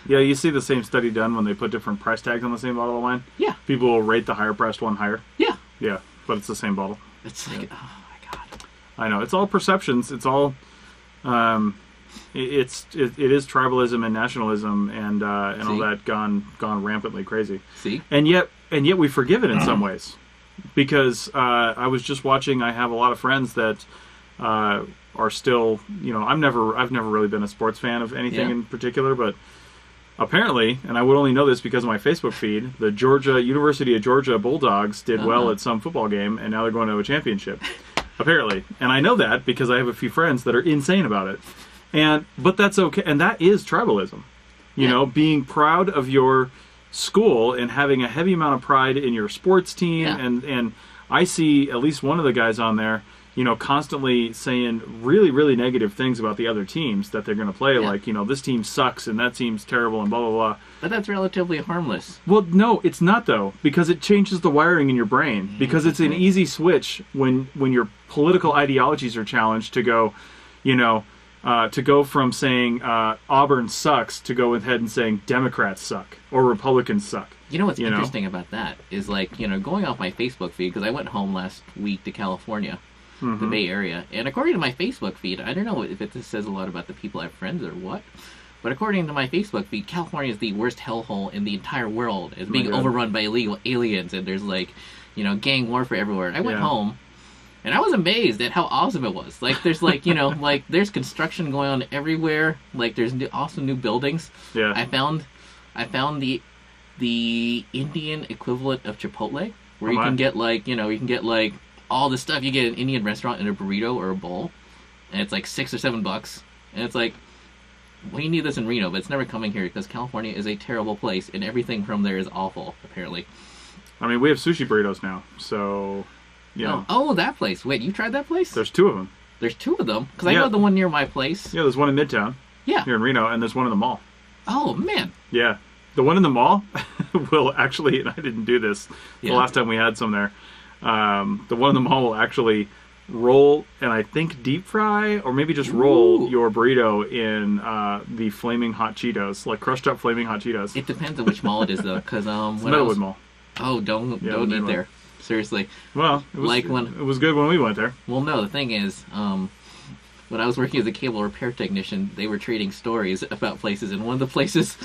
Yeah, you see the same study done when they put different price tags on the same bottle of wine. Yeah. People will rate the higher priced one higher. Yeah. Yeah, but it's the same bottle. It's oh my God. I know. It's all perceptions. It's all it is tribalism and nationalism and all that gone rampantly crazy. See? And yet we forgive it in some ways. Because I was just watching, I have a lot of friends that are still, I've never really been a sports fan of anything in particular, but apparently, and I would only know this because of my Facebook feed, the University of Georgia Bulldogs did well at some football game, and now they're going to a championship. Apparently. And I know that because I have a few friends that are insane about it. But that's okay. And that is tribalism. Being proud of your school and having a heavy amount of pride in your sports team. Yeah. And I see at least one of the guys on there, constantly saying really, really negative things about the other teams that they're going to play. Yeah. This team sucks and that team's terrible and blah, blah, blah. But that's relatively harmless. Well, no, it's not, though, because it changes the wiring in your brain. Because it's an easy switch when your political ideologies are challenged to go, to go from saying Auburn sucks to go ahead and saying Democrats suck or Republicans suck. What's interesting about that is going off my Facebook feed, because I went home last week to California, the Bay Area, and according to my Facebook feed, I don't know if it says a lot about the people I have friends or what, but according to my Facebook feed, California is the worst hellhole in the entire world. It's being overrun by illegal aliens, and there's gang warfare everywhere. I went home. And I was amazed at how awesome it was. There's there's construction going on everywhere. There's awesome new buildings. Yeah. I found I found the Indian equivalent of Chipotle, where Oh, you my. can get like, you can get like all the stuff you get in an Indian restaurant in a burrito or a bowl, and it's like $6 or $7, and it's like, well, you need this in Reno, but it's never coming here because California is a terrible place, and everything from there is awful, apparently. I mean, we have sushi burritos now, so you know. Oh, that place. Wait, you tried that place? There's 2 of them. There's 2 of them? Because I Yeah. know the one near my place. Yeah, there's one in Midtown Yeah. here in Reno, and there's one in the mall. Oh, man. Yeah, the one in the mall will actually, and I didn't do this the Yeah. last time we had some there. The one in the mall will actually roll, and I think deep fry, or maybe just roll Ooh. your burrito in the flaming hot Cheetos, like crushed up flaming hot Cheetos. It depends on which mall it is, though. Because It's Meadowwood Mall. Oh, don't Yeah, eat Meadowwood. there. Seriously. Well, it was, Like when- it was good when we went there. Well, no, the thing is, when I was working as a cable repair technician, they were trading stories about places, and one of the places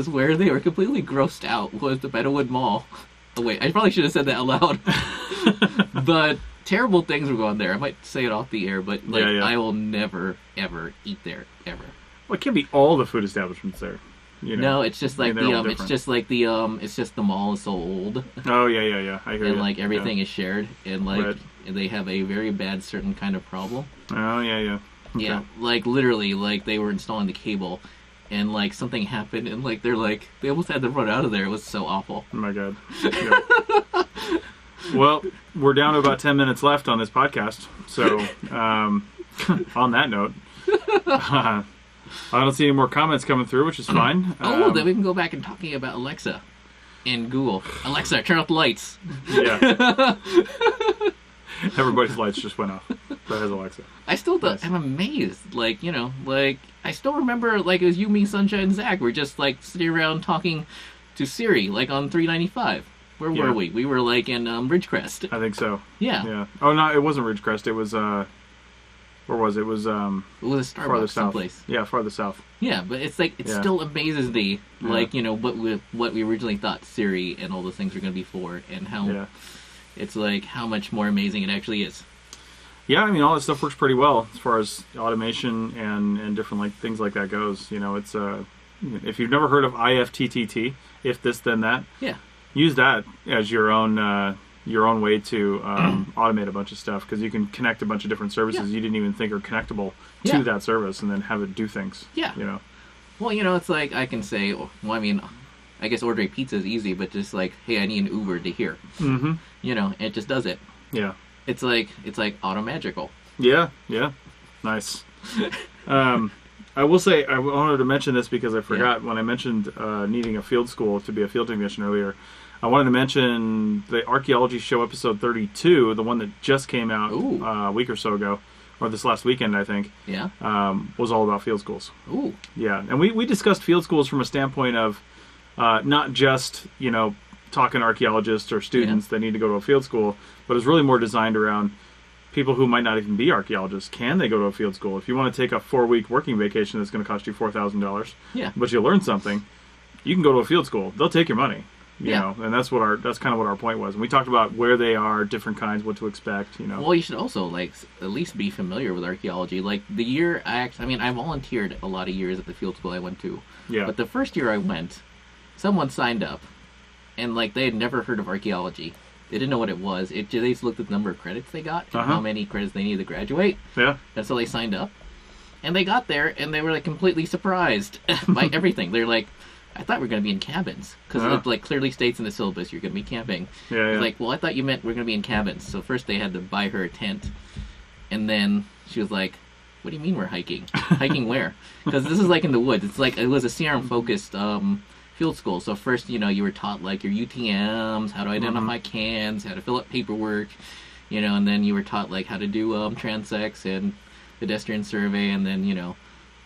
where they were completely grossed out was the Meadowwood Mall. Oh, wait, I probably should have said that out loud. But terrible things were going there. I might say it off the air, but like, Yeah. I will never, ever eat there, ever. Well, it can't be all the food establishments there. You know? No, it's just like they're all it's different. just like it's just the mall is so old, Oh, yeah. I hear and you. like everything is shared, and like Right. they have a very bad certain kind of problem. Oh, yeah. Okay. Yeah, like literally, like they were installing the cable, and like something happened, and like they almost had to run out of there. It was so awful. Oh my god. Yeah. Well, we're down to about 10 minutes left on this podcast. So, on that note, I don't see any more comments coming through, which is fine. Oh, then we can go back and talking about Alexa and Google. Alexa, turn off the lights. Yeah. Everybody's lights just went off. That has Alexa. I still Nice. I'm amazed. Like, I still remember, like, it was you, me, Sunshine, and Zach. We're just, like, sitting around talking to Siri, like, on 395. Where Yeah. were we? We were, like, in Ridgecrest. I think so. Yeah. Yeah. Oh, no, it wasn't Ridgecrest. It was, where was it? It was, It was a farther Starbucks south. someplace. Yeah, farther south. Yeah, but it's like, it Yeah. still amazes me, Yeah. like, what we originally thought Siri and all those things were going to be for, and how Yeah. it's like, how much more amazing it actually is. Yeah, I mean, all that stuff works pretty well as far as automation and different like things like that goes. You know, it's if you've never heard of IFTTT, if this then that, Yeah. use that as your own way to automate a bunch of stuff, because you can connect a bunch of different services Yeah. you didn't even think are connectable Yeah. to that service, and then have it do things. Yeah. You know. Well, it's like, I can say, well, I mean, I guess ordering pizza is easy, but just like, hey, I need an Uber to here. Mm-hmm. It just does it. Yeah. It's like automagical. Yeah. Yeah. Nice. I will say, I wanted to mention this because I forgot when I mentioned needing a field school to be a field technician earlier. I wanted to mention the Archaeology Show episode 32, the one that just came out Ooh. a week or so ago, or this last weekend, I think, Yeah. was all about field schools. Ooh. Yeah, and we discussed field schools from a standpoint of not just, talking archaeologists or students that need to go to a field school, but it's really more designed around people who might not even be archaeologists. Can they go to a field school? If you want to take a 4-week working vacation that's going to cost you $4,000, Yeah. but you learn something, you can go to a field school. They'll take your money. You Yeah. know, and that's kind of what our point was. And we talked about where they are, different kinds, what to expect. Well, you should also like at least be familiar with archaeology. Like the year I volunteered a lot of years at the field school I went to. Yeah. But the first year I went, someone signed up, and like they had never heard of archaeology. They didn't know what it was. They just looked at the number of credits they got and Uh-huh. how many credits they needed to graduate. Yeah. And so they signed up, and they got there, and they were like completely surprised by everything. They're like, I thought we were going to be in cabins, because Yeah. it like clearly states in the syllabus you're going to be camping. Yeah. Yeah. Like, well, I thought you meant we're going to be in cabins. So first they had to buy her a tent, and then she was like, what do you mean we're hiking? Hiking where? Because this is like in the woods. It's like, it was a CRM focused field school. So first, you were taught like your UTMs, how to identify cans, how to fill out paperwork, and then you were taught like how to do transects and pedestrian survey, and then,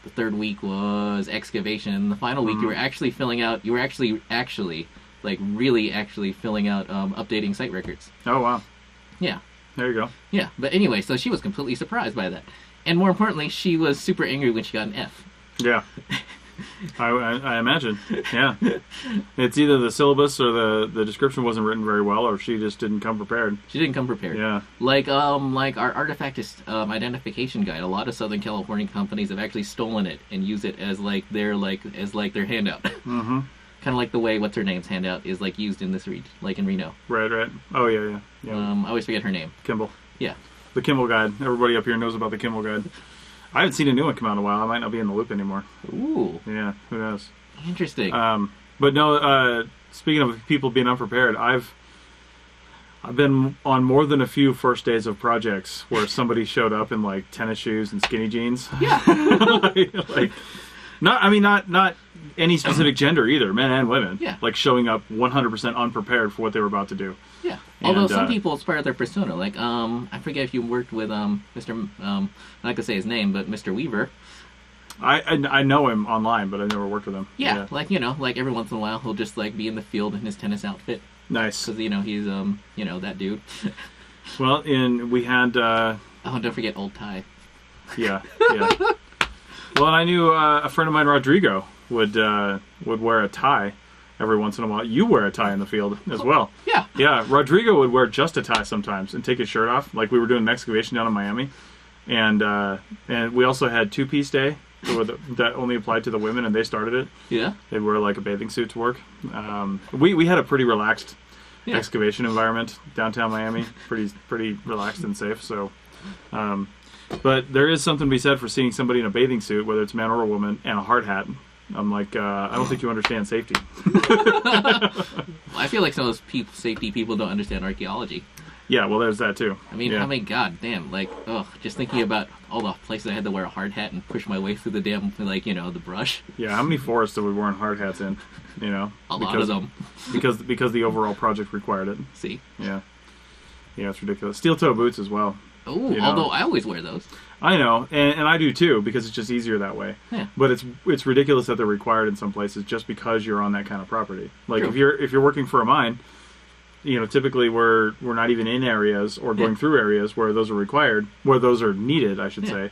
the third week was excavation. The final week, you were actually filling out, like really actually filling out updating site records. Oh, wow. Yeah. There you go. Yeah. But anyway, so she was completely surprised by that. And more importantly, she was super angry when she got an F. Yeah. I imagine. Yeah. It's either the syllabus or the description wasn't written very well, or she just didn't come prepared. She didn't come prepared. Yeah. Like our artifactist identification guide. A lot of Southern California companies have actually stolen it and use it as their handout. Mm-hmm. Kind of like the way what's her name's handout is used in this like in Reno. Right. Oh yeah. I always forget her name. Kimball. Yeah. The Kimball Guide. Everybody up here knows about the Kimball Guide. I haven't seen a new one come out in a while. I might not be in the loop anymore. Ooh. Yeah, who knows? Interesting. But no, speaking of people being unprepared, I've been on more than a few first days of projects where somebody showed up in tennis shoes and skinny jeans. Yeah. Not any specific gender either, men and women. Yeah. Showing up 100% unprepared for what they were about to do. Yeah. Although some people, it's part of their persona. I forget if you worked with Mr. I'm not gonna say his name, but Mr. Weaver. I know him online, but I've never worked with him. Yeah. Every once in a while he'll just be in the field in his tennis outfit. Nice. Because he's that dude. Well, we had. Don't forget Old Ty. Yeah. Well, and I knew a friend of mine, Rodrigo, would wear a tie every once in a while. You wear a tie in the field as well. Yeah. Yeah, Rodrigo would wear just a tie sometimes and take his shirt off. We were doing an excavation down in Miami, and we also had two-piece day that only applied to the women, and they started it. Yeah. They'd wear a bathing suit to work. We had a pretty relaxed excavation environment downtown Miami, pretty relaxed and safe. So. But there is something to be said for seeing somebody in a bathing suit, whether it's a man or a woman, and a hard hat. I'm I don't think you understand safety. I feel like some of those safety people don't understand archaeology. Yeah, well, there's that too. I mean, how many, goddamn, just thinking about all the places I had to wear a hard hat and push my way through the damn, the brush. Yeah, how many forests are we wearing hard hats in? A lot of them. because the overall project required it. See? Yeah. Yeah, it's ridiculous. Steel-toe boots as well. Oh, although I always wear those. I know, and I do too, because it's just easier that way. Yeah. But it's ridiculous that they're required in some places just because you're on that kind of property. True. if you're working for a mine, typically we're not even in areas or going through areas where those are required, where those are needed, I should say.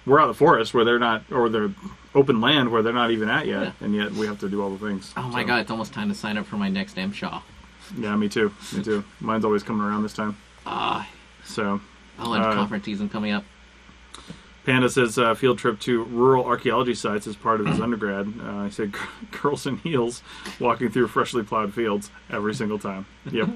We're out of the forest where they're not, or they're open land where they're not even at yet, and yet we have to do all the things. Oh my God, it's almost time to sign up for my next MShaw. Yeah, me too. Mine's always coming around this time. So. Conference season coming up. Panda says field trip to rural archaeology sites as part of his undergrad. He said girls in heels walking through freshly plowed fields every single time. Yep.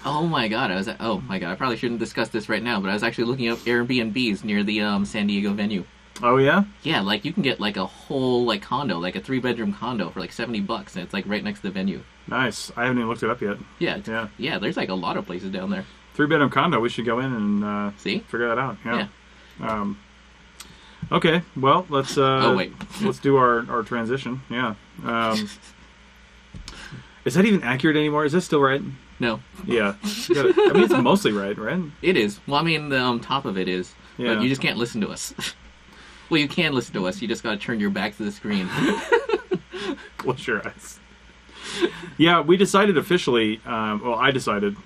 Oh my god! I probably shouldn't discuss this right now, but I was actually looking up Airbnbs near the San Diego venue. Oh yeah? Yeah, you can get a whole condo, a 3-bedroom condo for $70, and it's right next to the venue. Nice. I haven't even looked it up yet. Yeah. Yeah. There's a lot of places down there. 3-bedroom condo. We should go in and figure that out. Yeah. Okay. Well, let's. Let's do our transition. Yeah. Is that even accurate anymore? Is that still right? No. Yeah. It's mostly right? It is. Well, the top of it is. Yeah. But you just can't listen to us. Well, you can listen to us. You just got to turn your back to the screen. Close your eyes. Yeah, we decided officially. I decided.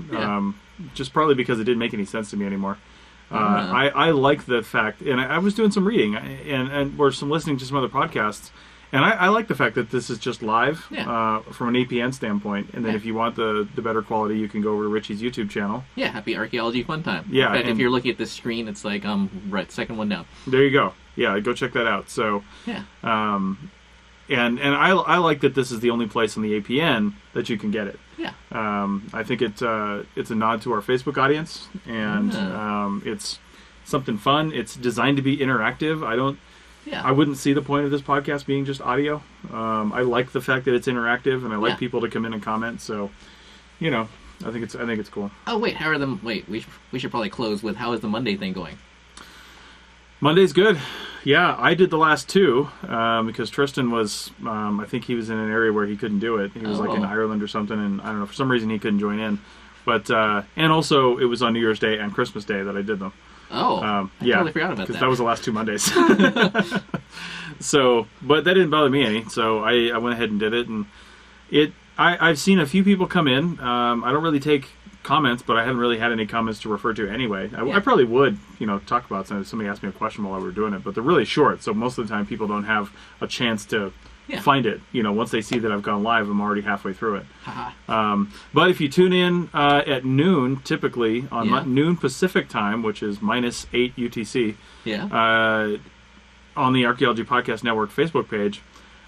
Just probably because it didn't make any sense to me anymore. I like the fact, and I was doing some reading and or some listening to some other podcasts, and I like the fact that this is just live from an APN standpoint. And then if you want the better quality, you can go over to Richie's YouTube channel. Yeah, Happy Archaeology Fun Time. Yeah, in fact, if you're looking at this screen, it's right, second one down. There you go. Yeah, go check that out. So yeah. And I like that this is the only place on the APN that you can get it. Yeah. I think it's a nod to our Facebook audience, and it's something fun. It's designed to be interactive. I wouldn't see the point of this podcast being just audio. I like the fact that it's interactive, and I like people to come in and comment. So, I think it's cool. Oh wait, we should probably close with how is the Monday thing going? Monday's good. Yeah, I did the last two because Tristan was, I think he was in an area where he couldn't do it. He was in Ireland or something, and I don't know, for some reason he couldn't join in. But, and also it was on New Year's Day and Christmas Day that I did them. Oh, I totally forgot about that. Because that was the last 2 Mondays. So, but that didn't bother me any, so I went ahead and did it. And I've seen a few people come in. I don't really take comments, but I haven't really had any comments to refer to anyway. I probably would, talk about something if somebody asked me a question while we were doing it, but they're really short, so most of the time people don't have a chance to find it. Once they see that I've gone live, I'm already halfway through it. But if you tune in at noon, typically on noon Pacific time, which is -8 UTC, on the Archaeology Podcast Network Facebook page,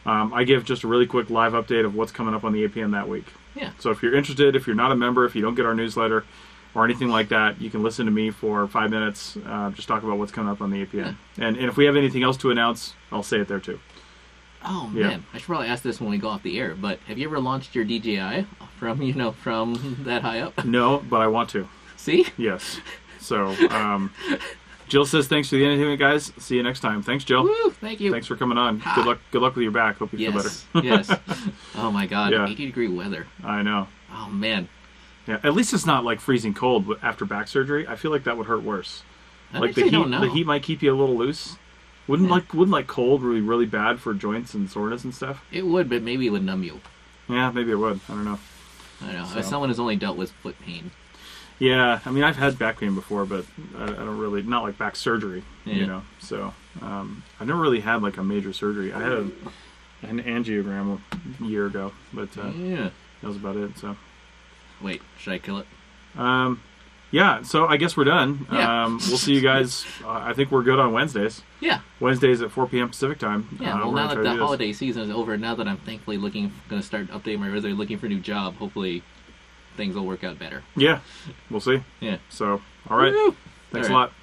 I give just a really quick live update of what's coming up on the APN that week. Yeah. So if you're interested, if you're not a member, if you don't get our newsletter or anything like that, you can listen to me for 5 minutes, just talk about what's coming up on the APN. Yeah. And if we have anything else to announce, I'll say it there too. Oh man, I should probably ask this when we go off the air, but have you ever launched your DJI from that high up? No, but I want to. See? Yes. So, Jill says thanks for the entertainment, guys. See you next time. Thanks, Jill. Woo, thank you. Thanks for coming on. Good luck with your back. Hope you feel better. Yes. Oh my God, 80-degree weather. I know. Oh man. Yeah. At least it's not like freezing cold after back surgery. I feel like that would hurt worse. Like the heat might keep you a little loose. Wouldn't cold be really bad for joints and soreness and stuff? It would, but maybe it would numb you. Yeah, maybe it would. I don't know. As someone who's only dealt with foot pain. Yeah, I mean, I've had back pain before, but I don't really, not like back surgery, So, I've never really had like a major surgery. I had an angiogram a year ago, but that was about it. So, wait, should I kill it? Yeah. So I guess we're done. Yeah. We'll see you guys. I think we're good on Wednesdays. Yeah. Wednesdays at 4 p.m. Pacific time. Yeah. Well, now that the holiday season is over, now that I'm thankfully going to start updating my resume, looking for a new job, hopefully things will work out better. Yeah. We'll see. Yeah. So, all right. Woo-hoo! Thanks a lot.